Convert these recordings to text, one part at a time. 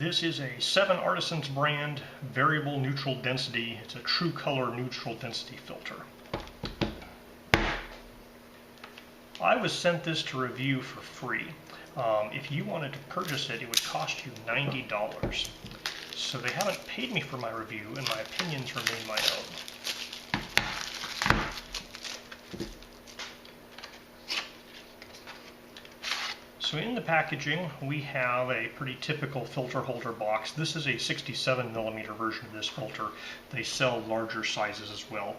This is a 7artisans brand variable neutral density. It's a true color neutral density filter. I was sent this to review for free. If you wanted to purchase it, it would cost you $90. So they haven't paid me for my review, and my opinions remain my own. So in the packaging, we have a pretty typical filter holder box. This is a 67mm version of this filter. They sell larger sizes as well.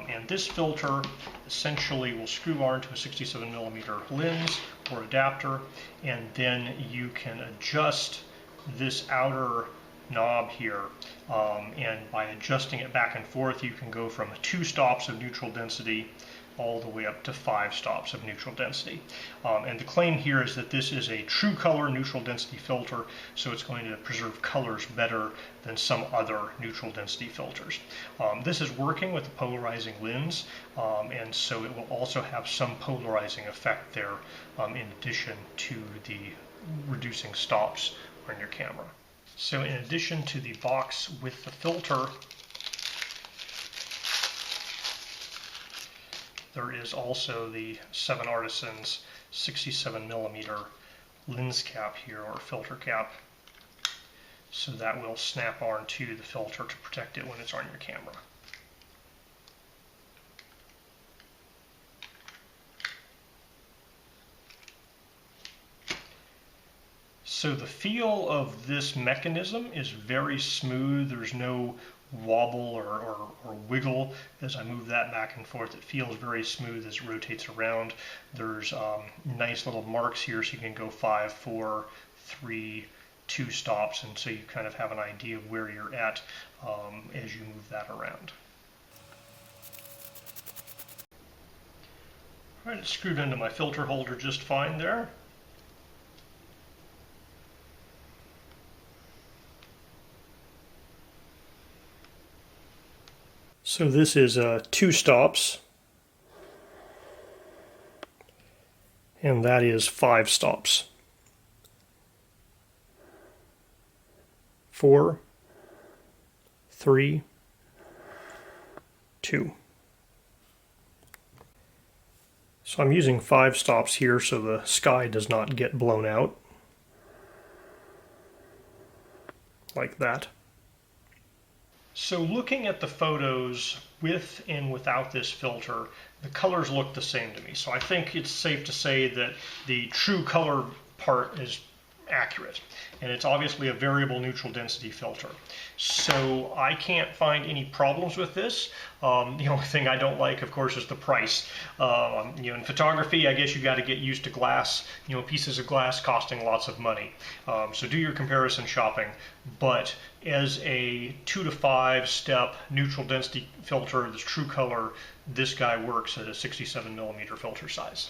And this filter essentially will screw on to a 67mm lens or adapter, and then you can adjust this outer knob here, and by adjusting it back and forth, you can go from 2 stops of neutral density all the way up to 5 stops of neutral density. And the claim here is that this is a true color neutral density filter, so it's going to preserve colors better than some other neutral density filters. This is working with the polarizing lens, and so it will also have some polarizing effect there, in addition to the reducing stops on your camera. So in addition to the box with the filter, there is also the 7artisans 67mm lens cap here, or filter cap. So that will snap on to the filter to protect it when it's on your camera. So the feel of this mechanism is very smooth. There's no wobble or wiggle as I move that back and forth. It feels very smooth as it rotates around. There's nice little marks here, so you can go 5, 4, 3, 2 stops, and so you kind of have an idea of where you're at as you move that around. All right, it's screwed into my filter holder just fine there. So this is 2 stops, and that is 5 stops. 4, 3, 2. So I'm using 5 stops here so the sky does not get blown out, like that. So looking at the photos with and without this filter, the colors look the same to me. So I think it's safe to say that the true color part is accurate. And it's obviously a variable neutral density filter. So I can't find any problems with this. The only thing I don't like, of course, is the price. In photography, I guess you got to get used to glass, pieces of glass costing lots of money. So do your comparison shopping. But as a 2 to 5 step neutral density filter that's true color, this guy works at a 67mm filter size.